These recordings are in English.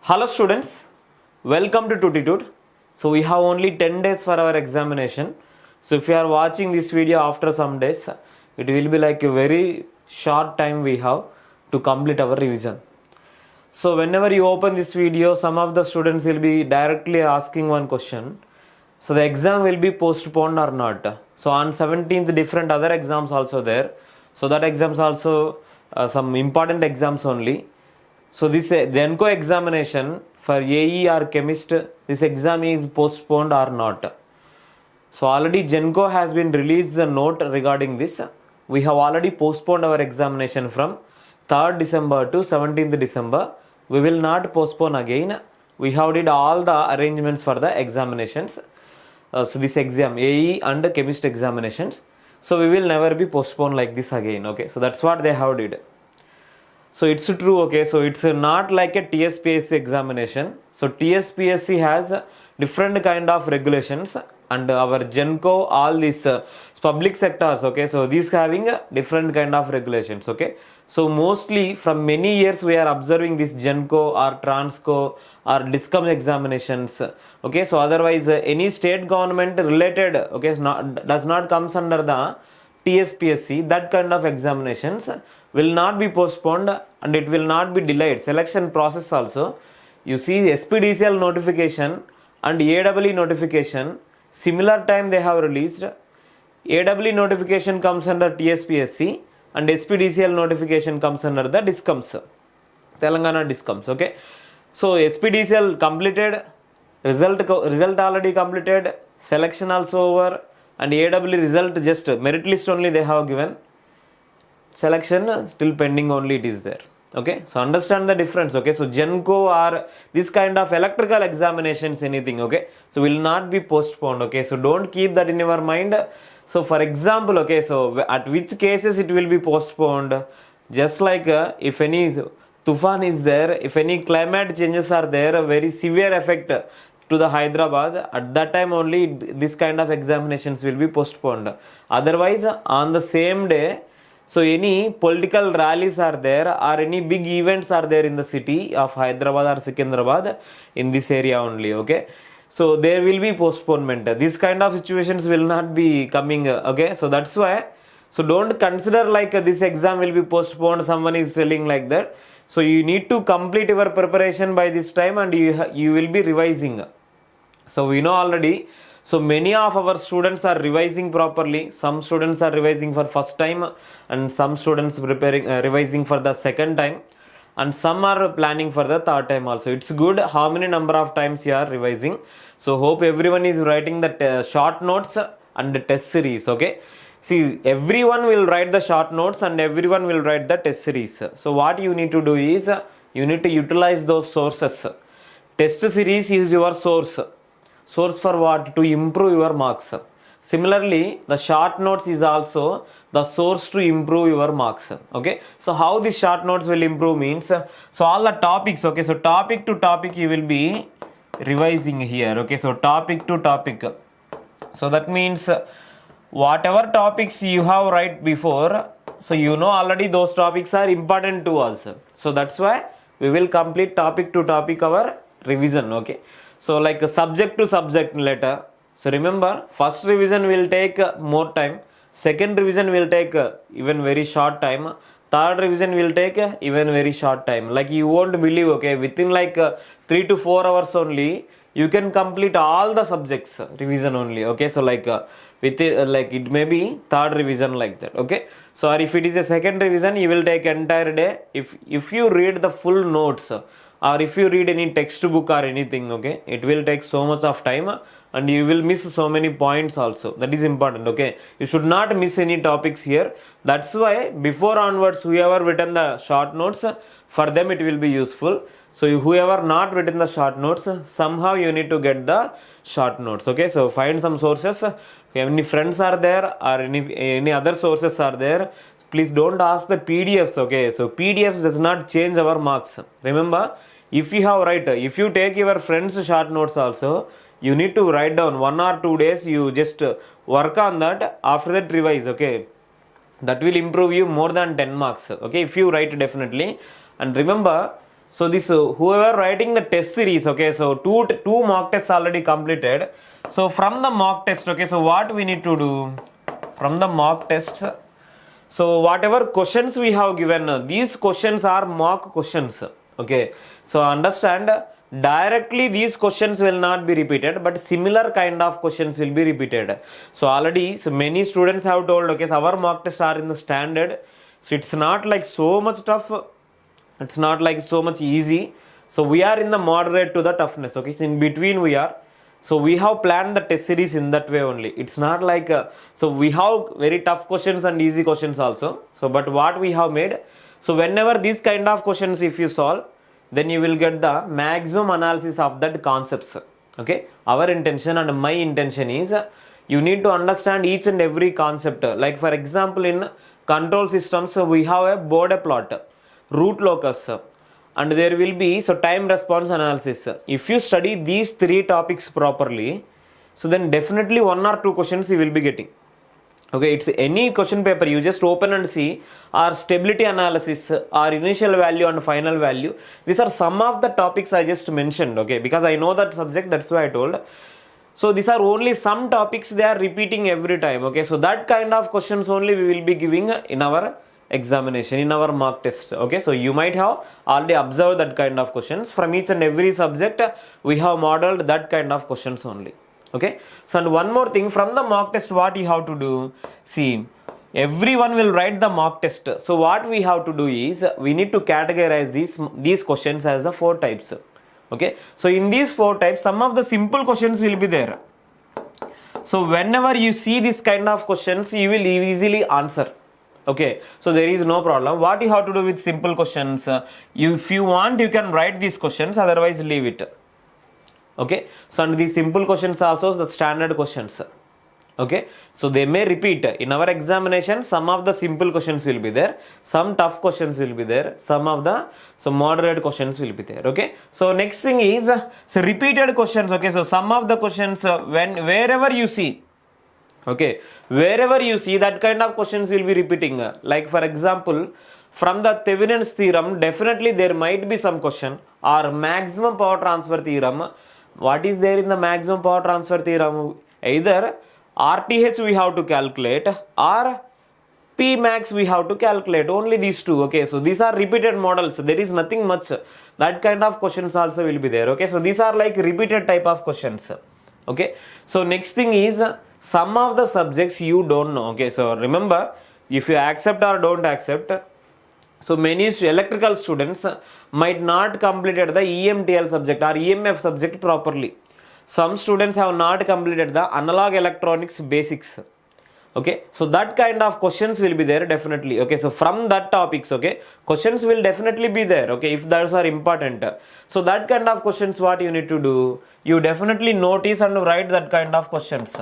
Hello students, welcome to Tuteetute. So we have only 10 days for our examination. So if you are watching this video after some days, it will be like a very short time we have to complete our revision. So whenever you open this video, some of the students will be directly asking one question. So the exam will be postponed or not. So on 17th different other exams also there. So that exams also some important exams only. So this GENCO examination for AE or chemist, this exam is postponed or not. So already GENCO has been released the note regarding this. We have already postponed our examination from 3rd December to 17th December. We will not postpone again. We have did all the arrangements for the examinations. So this exam, AE and chemist examinations. So we will never be postponed like this again. Okay, so that's what they have did. So it's true, okay, so it's not like a TSPSC examination. So TSPSC has different kind of regulations and our GENCO, all these public sectors, okay, so these having different kind of regulations, okay. So mostly from many years we are observing this GENCO or TRANSCO or DISCOMS examinations, okay. So otherwise any state government related, okay, does not comes under the TSPSC, that kind of examinations will not be postponed and it will not be delayed. Selection process also, you see SPDCL notification and AEE notification, similar time they have released. AEE notification comes under TSPSC and SPDCL notification comes under the DISCOMS, Telangana DISCOMS, okay. So SPDCL completed, result already completed, selection also over, and AEE result just merit list only they have given. Selection still pending only, it is there, okay. So understand the difference, okay. So GENCO or this kind of electrical examinations, anything, okay, so will not be postponed, okay. So don't keep that in your mind. So for example, okay, so at which cases it will be postponed, just like if any tufan is there, if any climate changes are there, a very severe effect to the Hyderabad, at that time only this kind of examinations will be postponed. Otherwise on the same day, so any political rallies are there or any big events are there in the city of Hyderabad or Secunderabad, in this area only, okay. So there will be postponement. This kind of situations will not be coming, okay. So that's why, so don't consider like this exam will be postponed, someone is telling like that. So you need to complete your preparation by this time and you will be revising. So we know already. So many of our students are revising properly. Some students are revising for first time and some students revising for the second time and some are planning for the third time also. It's good how many number of times you are revising. So hope everyone is writing the short notes and the test series, okay. See, everyone will write the short notes and everyone will write the test series. So what you need to do is you need to utilize those sources. Test series is your source. Source for what? To improve your marks. Similarly, the short notes is also the source to improve your marks, okay. So how these short notes will improve means, so all the topics, okay, so topic to topic you will be revising here, okay. So topic to topic, so that means whatever topics you have right before, so you know already those topics are important to us. So that's why we will complete topic to topic our revision, okay. So like a subject to subject letter. So remember, first revision will take more time, second revision will take even very short time, third revision will take even very short time. Like you won't believe, okay, within like 3 to 4 hours only you can complete all the subjects revision only, okay. So like within like it may be third revision like that, okay. So or if it is a second revision, you will take entire day. If you read the full notes or if you read any textbook or anything, okay, it will take so much of time and you will miss so many points also. That is important, okay. You should not miss any topics here. That's why before onwards, whoever written the short notes, for them it will be useful. So whoever not written the short notes, somehow you need to get the short notes, okay. So find some sources. If any friends are there or any other sources are there, please don't ask the PDFs, okay. So PDFs does not change our marks. Remember, if you have if you take your friends short notes also, you need to write down 1 or 2 days, you just work on that, after that revise, okay. That will improve you more than 10 marks, okay, if you write definitely. And remember, So this whoever writing the test series, okay, so two mock tests already completed. So from the mock test, okay, so what we need to do from the mock tests, so whatever questions we have given, these questions are mock questions, okay. So understand, directly these questions will not be repeated, but similar kind of questions will be repeated. So already, so many students have told, okay, so our mock tests are in the standard, so it's not like so much tough, it's not like so much easy. So we are in the moderate to the toughness, okay, so in between we are. So we have planned the test series in that way only. It's not like, so we have very tough questions and easy questions also. So but what we have made, so whenever these kind of questions if you solve, then you will get the maximum analysis of that concepts, okay. Our intention and my intention is, you need to understand each and every concept. Like for example, in control systems, we have a border plot, root locus, and there will be so time response analysis. If you study these three topics properly, so then definitely one or two questions you will be getting, okay. It's any question paper, you just open and see, or stability analysis, or initial value and final value. These are some of the topics I just mentioned, okay, because I know that subject, that's why I told. So these are only some topics, they are repeating every time, okay. So that kind of questions only we will be giving in our examination, in our mock test, okay. So you might have already observed that kind of questions from each and every subject. We have modeled that kind of questions only, okay. So and one more thing, from the mock test what you have to do, see, everyone will write the mock test. So what we have to do is, we need to categorize these questions as the 4 types, okay. So in these 4 types, some of the simple questions will be there. So whenever you see this kind of questions, you will easily answer, okay. So there is no problem. What you have to do with simple questions, if you want you can write these questions, otherwise leave it, okay. So and these simple questions are also the standard questions, okay. So they may repeat in our examination. Some of the simple questions will be there, some tough questions will be there, some of the moderate questions will be there, okay. So next thing is, so repeated questions, okay. So some of the questions, wherever you see, okay, wherever you see that kind of questions will be repeating. Like for example, from the Thevenin's theorem, definitely there might be some question, or maximum power transfer theorem. What is there in the maximum power transfer theorem? Either RTH we have to calculate, or P max we have to calculate, only these two, okay. So these are repeated models, there is nothing much. That kind of questions also will be there, okay. So these are like repeated type of questions, okay. So next thing is, some of the subjects you don't know, okay. So remember, if you accept or don't accept, so many electrical students might not completed the EMTL subject or EMF subject properly. Some students have not completed the analog electronics basics, okay. So that kind of questions will be there definitely, okay. So from that topics, okay, questions will definitely be there, okay, if those are important. So that kind of questions, what you need to do, you definitely notice and write that kind of questions,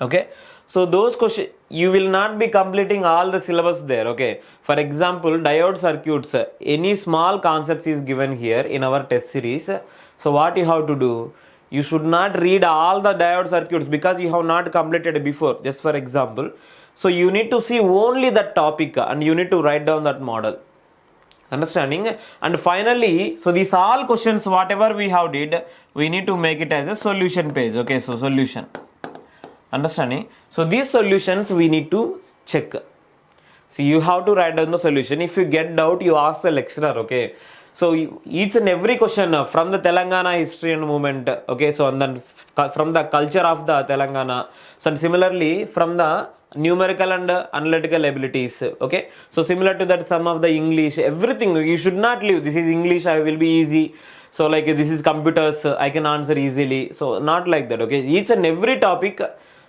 okay. So those questions, you will not be completing all the syllabus there, okay. For example, diode circuits, any small concepts is given here in our test series. So what you have to do, you should not read all the diode circuits because you have not completed before, just for example. So you need to see only that topic and you need to write down that model, understanding. And finally, so these all questions whatever we have did, we need to make it as a solution page, okay. So solution, understanding. So these solutions we need to check. So you have to write down the solution. If you get doubt, you ask the lecturer, okay. So each and every question from the Telangana history and movement, okay. So and then from the culture of the Telangana, so similarly from the numerical and analytical abilities, okay. So similar to that, some of the English, everything you should not leave. This is English, I will be easy. So like this is computers, I can answer easily. So not like that, okay. Each and every topic.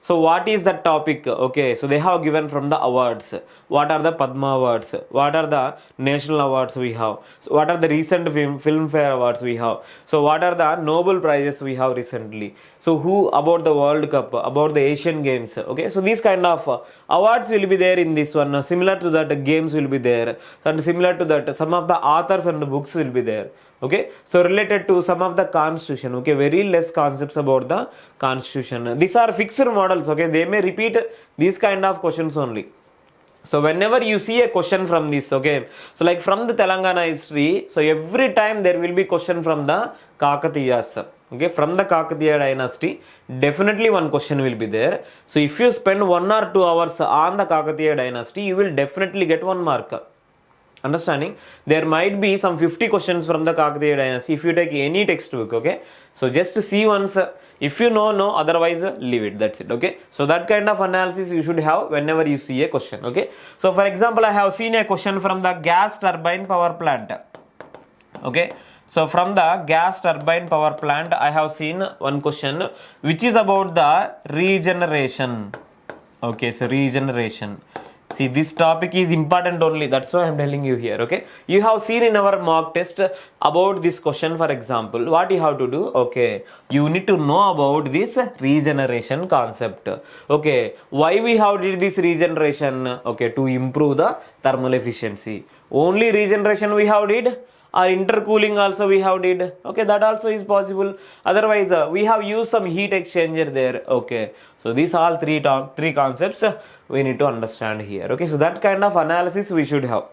So what is that topic, okay. So they have given from the awards, what are the Padma awards, what are the national awards we have, so what are the recent Filmfare awards we have, so what are the Nobel prizes we have recently, so who about the World Cup, about the Asian Games, okay. So these kind of awards will be there in this one. Similar to that, games will be there, and similar to that, some of the authors and books will be there, okay. So related to some of the constitution, okay, very less concepts about the constitution. These are fixed models, okay. They may repeat these kind of questions only, So whenever you see a question from this, okay, so like from the Telangana history, so every time there will be question from the Kakatiyas, okay, from the Kakatiya dynasty, definitely one question will be there. So if you spend 1 or 2 hours on the Kakatiya dynasty, you will definitely get 1 mark. Understanding? There might be some 50 questions from the Kakatiya dynasty if you take any textbook, okay. So just see once, if you know, no, otherwise leave it, that's it, okay. So that kind of analysis you should have whenever you see a question, okay. So for example, I have seen a question from the gas turbine power plant, okay. So from the gas turbine power plant, I have seen one question which is about the regeneration, okay. So regeneration, see, this topic is important only, that's why I am telling you here, okay. You have seen in our mock test about this question. For example, what you have to do, okay, you need to know about this regeneration concept, okay. Why we have did this regeneration, okay, to improve the thermal efficiency. Only regeneration we have did, or intercooling also we have did, okay, that also is possible. Otherwise we have used some heat exchanger there, okay. So these all three concepts we need to understand here, okay. So that kind of analysis we should have.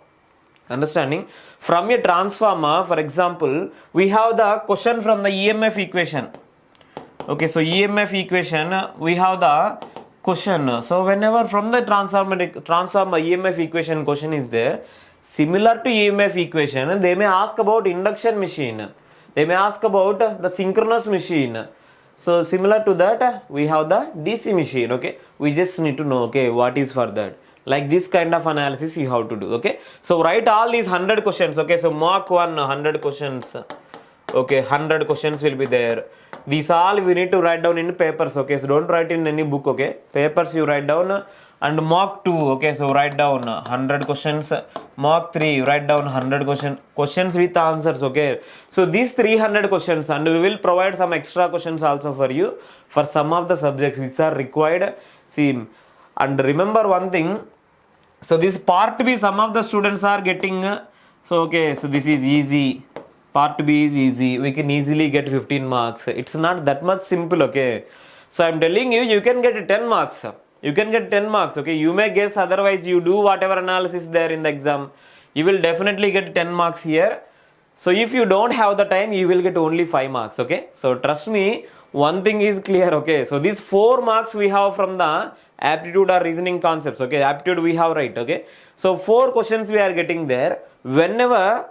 Understanding? From a transformer, for example, we have the question from the EMF equation, okay. So EMF equation, we have the question. So whenever from the transformer EMF equation question is there, similar to EMF equation, they may ask about induction machine, they may ask about the synchronous machine. So similar to that, we have the DC machine, okay. We just need to know, okay, what is for that. Like this kind of analysis you have to do, okay. So write all these 100 questions, okay. So mock 1, 100 questions, okay, 100 questions will be there. These all we need to write down in papers, okay. So don't write in any book, okay. Papers you write down. And mock 2, okay, so write down 100 questions. Mock 3, you write down 100 questions with answers, okay. So these 300 questions, and we will provide some extra questions also for you for some of the subjects which are required. See, and remember one thing, so this part B, some of the students are getting, so okay, so this is easy, part B is easy, we can easily get 15 marks. It's not that much simple, okay. So I'm telling you, you can get 10 marks. You can get 10 marks, okay. You may guess, otherwise you do whatever analysis there in the exam, you will definitely get 10 marks here. So if you don't have the time, you will get only 5 marks, okay. So trust me, one thing is clear, okay. So these 4 marks we have from the aptitude or reasoning concepts, okay. Aptitude we have, right, okay. So 4 questions we are getting there. Whenever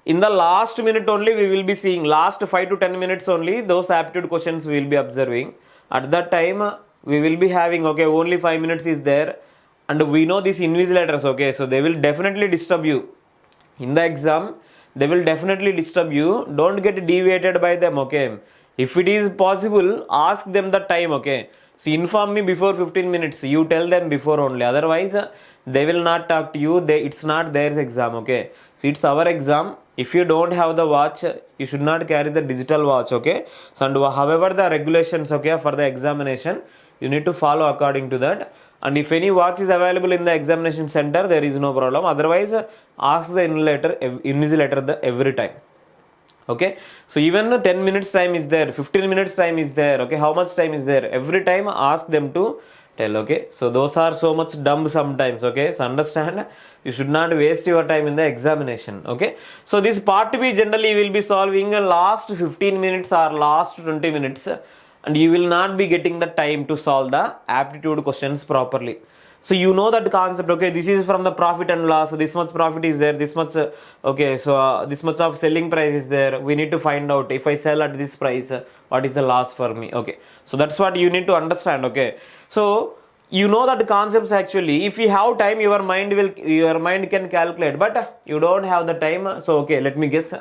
in the last minute only we will be seeing, last 5 to 10 minutes only, those aptitude questions we will be observing. At that time we will be having, okay, only 5 minutes is there, and we know these invigilators, okay. So they will definitely disturb you in the exam, they will definitely disturb you. Don't get deviated by them, okay. If it is possible, ask them the time, okay. So inform me before 15 minutes, you tell them before only, otherwise they will not talk to you. It's not their exam, okay. So it's our exam. If you don't have the watch, you should not carry the digital watch, okay. So and however the regulations, okay, for the examination, you need to follow according to that. And if any watch is available in the examination center, there is no problem. Otherwise ask the invigilator every time, okay. So even 10 minutes time is there, 15 minutes time is there, okay. How much time is there, every time ask them to tell, okay. So those are so much dumb sometimes, okay. So understand, you should not waste your time in the examination, okay. So this part B generally will be solving last 15 minutes or last 20 minutes, and you will not be getting the time to solve the aptitude questions properly. So you know that concept, okay. This is from the profit and loss, so this much profit is there, this much, okay. So this much of selling price is there, we need to find out if I sell at this price, what is the loss for me, okay. So that's what you need to understand, okay. So you know that concepts actually, if you have time, your mind can calculate, but you don't have the time. So okay, let me guess,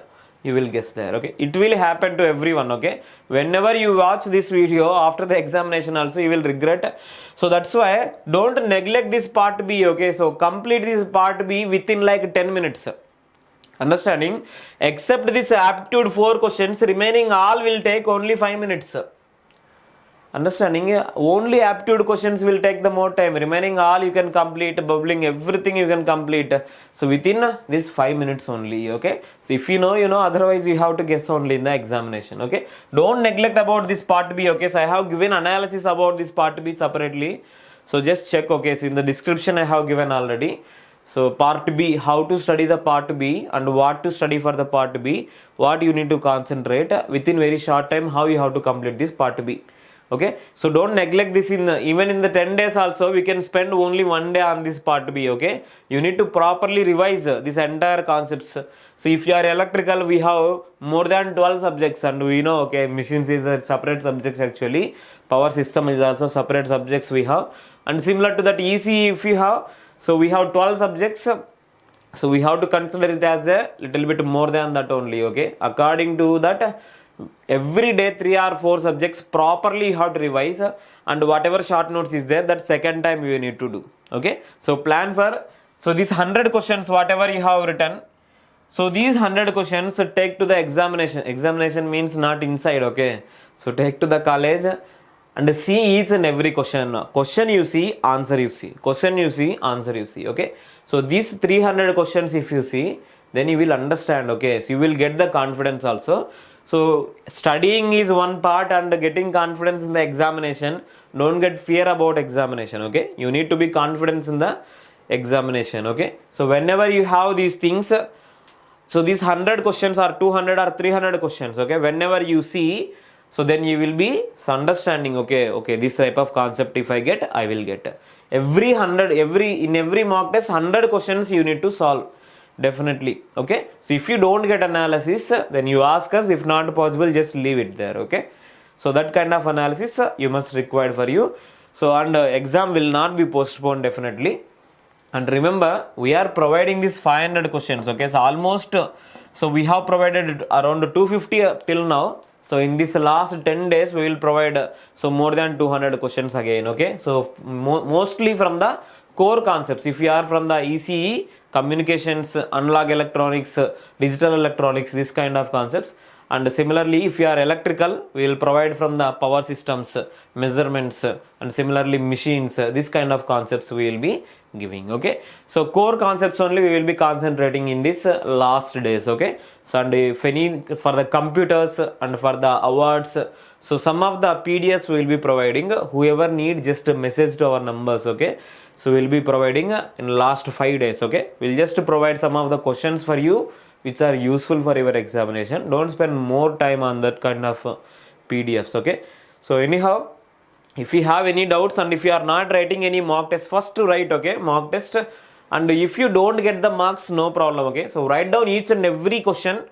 you will guess there, okay. It will happen to everyone, okay. Whenever you watch this video after the examination also, you will regret. So that's why don't neglect this part B, okay. So complete this part B within like 10 minutes. Understanding? Except this aptitude 4 questions, remaining all will take only 5 minutes. Understanding? Only aptitude questions will take the more time, remaining all you can complete, bubbling, everything you can complete. So within this 5 minutes only, okay. So if you know, you know, otherwise you have to guess only in the examination, okay. Don't neglect about this part B, okay. So I have given analysis about this part B separately. So just check, okay, so in the description I have given already. So part B, how to study the part B and what to study for the part B, what you need to concentrate within very short time, how you have to complete this part B. Okay, so don't neglect this. Even in the 10 days also we can spend only 1 day on this part B. Okay, you need to properly revise this entire concepts. So if you are electrical, we have more than 12 subjects, and we know, okay, machines is a separate subject actually, power system is also separate subjects we have, and similar to that ECE if you have, so we have 12 subjects. So we have to consider it as a little bit more than that only. Okay, according to that, every day 3 or 4 subjects properly you have to revise, and whatever short notes is there, that second time you need to do. Okay, so plan for, so these 100 questions whatever you have written, so these 100 questions take to the examination means not inside. Okay, so take to the college and see each and every question you see, answer you see, question you see, answer you see. Okay, so these 300 questions if you see, then you will understand. Okay, so you will get the confidence also. So studying is one part and getting confidence in the examination. Don't get fear about examination. Okay, you need to be confident in the examination. Okay, so whenever you have these things, so these 100 questions or 200 or 300 questions, okay, whenever you see, so then you will be understanding, okay, this type of concept if I get, I will get. In every mock test 100 questions you need to solve. Definitely. Okay, so if you don't get analysis, then you ask us. If not possible, just leave it there. Okay, so that kind of analysis you must require for you. So and exam will not be postponed definitely. And remember, we are providing this 500 questions. Okay, so almost, so we have provided around 250 till now. So in this last 10 days we will provide so more than 200 questions again. Okay, so mostly from the core concepts. If you are from the ECE, communications, analog electronics, digital electronics, this kind of concepts. And similarly, if you are electrical, we will provide from the power systems, measurements, and similarly machines, this kind of concepts we will be giving. Okay, so core concepts only we will be concentrating in this last days. Okay, so and if any for the computers and for the awards, so some of the PDFs we will be providing. Whoever need, just a message to our numbers. Okay, so we will be providing in last 5 days. Okay, we'll just provide some of the questions for you which are useful for your examination. Don't spend more time on that kind of PDFs. Okay, so anyhow, if you have any doubts and if you are not writing any mock test, first to write, okay, mock test, and if you don't get the marks, no problem. Okay, so write down each and every question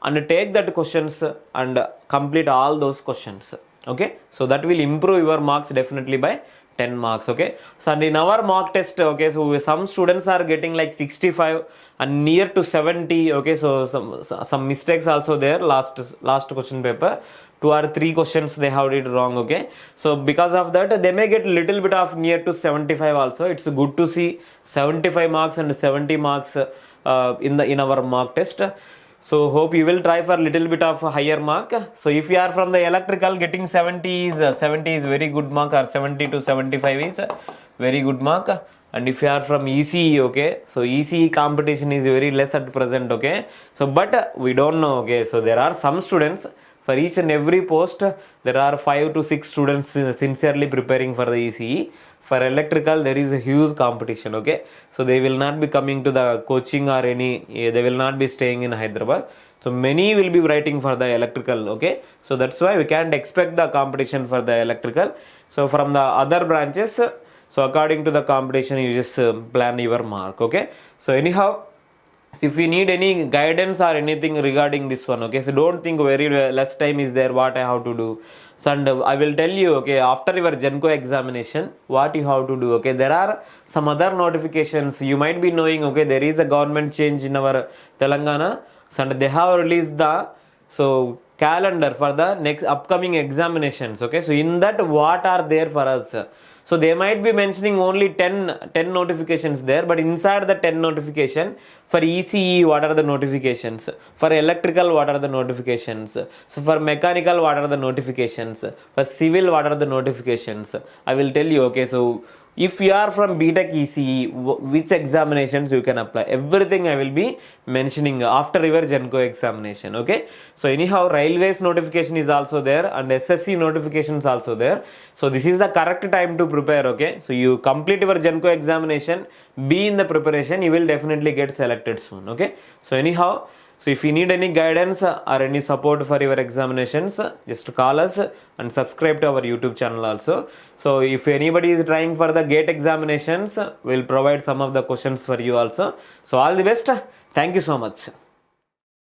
and take that questions and complete all those questions. Okay, so that will improve your marks definitely by 10 marks. Okay, so and in our mock test, okay, so some students are getting like 65 and near to 70. Okay, so some mistakes also there. Last question paper, 2 or 3 questions they have did wrong. Okay, so because of that they may get little bit of near to 75 also. It's good to see 75 marks and 70 marks in our mock test. So hope you will try for little bit of a higher mark. So if you are from the electrical, getting 70 is very good mark, or 70 to 75 is very good mark. And if you are from ECE, okay, so ECE competition is very less at present. Okay, so but we don't know. Okay, so there are some students for each and every post. There are 5 to 6 students sincerely preparing for the ECE. For electrical, there is a huge competition. Okay, so they will not be coming to the coaching or they will not be staying in Hyderabad. So many will be writing for the electrical. Okay, so that's why we can't expect the competition for the electrical. So from the other branches, so according to the competition, you just plan your mark. Okay, so anyhow, if you need any guidance or anything regarding this one, okay, so don't think very less time is there, what I have to do. So and I will tell you, okay, after your GENCO examination, what you have to do. Okay, there are some other notifications you might be knowing. Okay, there is a government change in our Telangana, so and they have released the calendar for the next upcoming examinations. Okay, so in that, what are there for us? So they might be mentioning only 10 notifications there, but inside the 10 notification, for ECE, what are the notifications? For electrical, what are the notifications? So for mechanical, what are the notifications? For civil, what are the notifications? I will tell you. Okay, so if you are from BTech ECE, which examinations you can apply, everything I will be mentioning after your GENCO examination. Okay, so anyhow, railways notification is also there and SSC notification is also there. So this is the correct time to prepare. Okay, so you complete your GENCO examination, be in the preparation, you will definitely get selected soon. Okay, so anyhow, so if you need any guidance or any support for your examinations, just call us and subscribe to our YouTube channel also. So if anybody is trying for the GATE examinations, we'll provide some of the questions for you also. So all the best. Thank you so much.